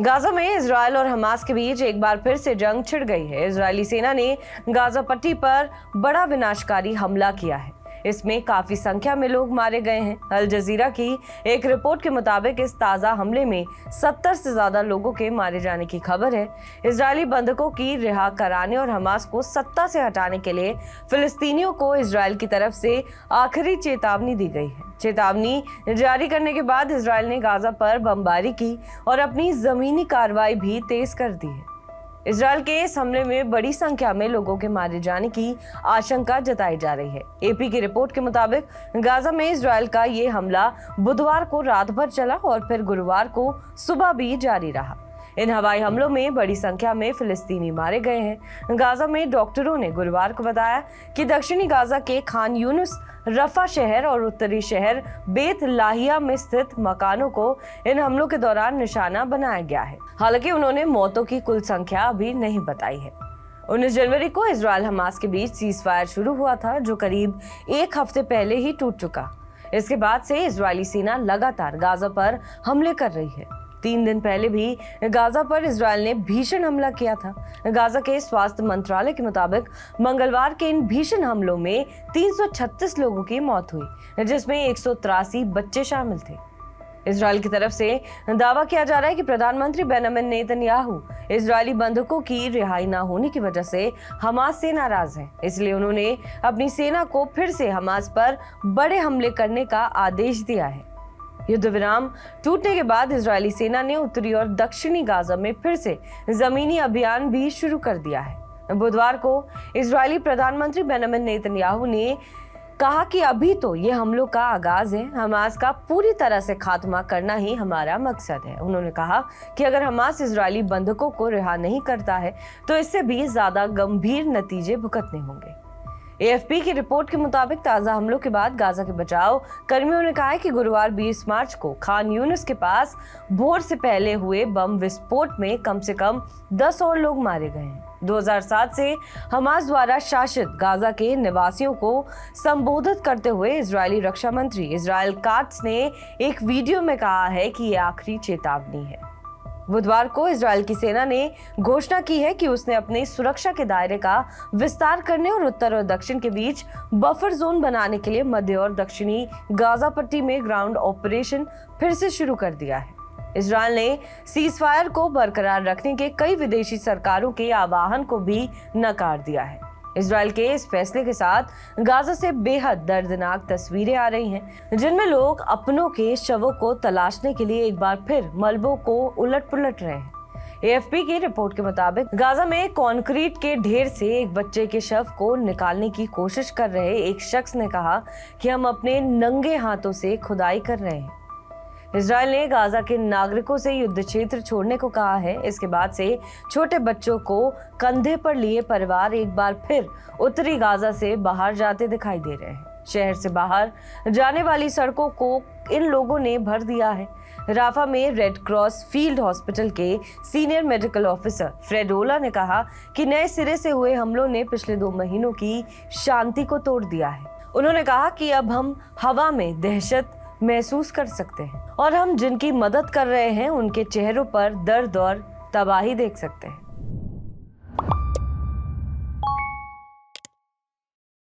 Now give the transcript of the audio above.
Gaza में Israel और Hamas के बीच एक बार फिर से जंग छिड़ गई है। इजरायली सेना ने गाजा पट्टी पर बड़ा विनाशकारी हमला किया है। इसमें काफी संख्या में लोग मारे गए हैं। अल जजीरा की एक रिपोर्ट के मुताबिक इस ताजा हमले में 70 से ज्यादा लोगों के मारे जाने की खबर है। इजरायली बंधकों की रिहा कराने और हमास को सत्ता से हटाने के लिए फिलिस्तीनियों को इजरायल की तरफ से आखिरी चेतावनी दी गई है। चेतावनी जारी करने के बाद इजरायल ने गाजा पर बमबारी की और अपनी जमीनी कार्रवाई भी तेज कर दी है। इजरायल के इस हमले में बड़ी संख्या में लोगों के मारे जाने की आशंका जताई जा रही है। एपी की रिपोर्ट के मुताबिक गाजा में इजरायल का ये हमला बुधवार को रात भर चला और फिर गुरुवार को सुबह भी जारी रहा। इन हवाई हमलों में बड़ी संख्या में फिलिस्तीनी मारे गए हैं। गाजा में डॉक्टरों ने गुरुवार को बताया कि दक्षिणी गाजा के खान यूनुस, रफा शहर और उत्तरी शहर बेत लाहिया में स्थित मकानों को इन हमलों के दौरान निशाना बनाया गया है। हालांकि उन्होंने मौतों की कुल संख्या अभी नहीं बताई है। 19 जनवरी को इजरायल हमास के बीच सीजफायर शुरू हुआ था, जो करीब एक हफ्ते पहले ही टूट चुका। इसके बाद से इजरायली सेना लगातार गाजा पर हमले कर रही है। 3 दिन पहले भी गाजा पर इजरायल ने भीषण हमला किया था। गाजा के स्वास्थ्य मंत्रालय के मुताबिक मंगलवार के इन भीषण हमलों में 336 लोगों की मौत हुई, जिसमें 183 बच्चे शामिल थे। इजरायल की तरफ से दावा किया जा रहा है कि प्रधानमंत्री बेंजामिन नेतन्याहू इजरायली बंधकों की रिहाई न होने की वजह से हमास से नाराज हैं। इसलिए उन्होंने अपनी सेना को फिर से हमास पर बड़े हमले करने का आदेश दिया है। युद्ध विराम टूटने के बाद इजरायली सेना ने उत्तरी और दक्षिणी गाजा में फिर से जमीनी अभियान भी शुरू कर दिया है। बुधवार को इजरायली प्रधानमंत्री बेंजामिन नेतन्याहू ने कहा कि अभी तो ये हमलों का आगाज है। हमास का पूरी तरह से खात्मा करना ही हमारा मकसद है। उन्होंने कहा कि अगर हमास इजरायली बंधकों को रिहा नहीं करता है तो इससे भी ज्यादा गंभीर नतीजे भुगतने होंगे। एएफपी की रिपोर्ट के मुताबिक ताजा हमलों के बाद गाजा के बचाव कर्मियों ने कहा है कि गुरुवार 20 मार्च को खान यूनुस के पास भोर से पहले हुए बम विस्फोट में कम से कम 10 और लोग मारे गए हैं। 2007 से हमास द्वारा शासित गाजा के निवासियों को संबोधित करते हुए इजरायली रक्षा मंत्री इजराइल काट्ज ने एक वीडियो में कहा है कि ये आखिरी चेतावनी है। बुधवार को इजरायल की सेना ने घोषणा की है कि उसने अपने सुरक्षा के दायरे का विस्तार करने और उत्तर और दक्षिण के बीच बफर जोन बनाने के लिए मध्य और दक्षिणी गाजा पट्टी में ग्राउंड ऑपरेशन फिर से शुरू कर दिया है। इजरायल ने सीजफायर को बरकरार रखने के कई विदेशी सरकारों के आह्वान को भी नकार दिया है। इजरायल के इस फैसले के साथ गाजा से बेहद दर्दनाक तस्वीरें आ रही हैं, जिनमें लोग अपनों के शवों को तलाशने के लिए एक बार फिर मलबों को उलट पुलट रहे हैं। एएफपी की रिपोर्ट के मुताबिक गाजा में कंक्रीट के ढेर से एक बच्चे के शव को निकालने की कोशिश कर रहे एक शख्स ने कहा कि हम अपने नंगे हाथों से खुदाई कर रहे हैं। इजरायल ने गाजा के नागरिकों से युद्ध क्षेत्र छोड़ने को कहा है। इसके बाद से छोटे बच्चों को कंधे पर लिए परिवार एक बार फिर उत्तरी गाजा से बाहर जाते दिखाई दे रहे हैं। शहर से बाहर जाने वाली सड़कों को इन लोगों ने भर दिया है। राफा में रेड क्रॉस फील्ड हॉस्पिटल के सीनियर मेडिकल ऑफिसर फ्रेडोला ने कहा कि नए सिरे से हुए हमलों ने पिछले 2 महीनों की शांति को तोड़ दिया है। उन्होंने कहा कि अब हम हवा में दहशत महसूस कर सकते हैं और हम जिनकी मदद कर रहे हैं उनके चेहरों पर दर्द और तबाही देख सकते हैं।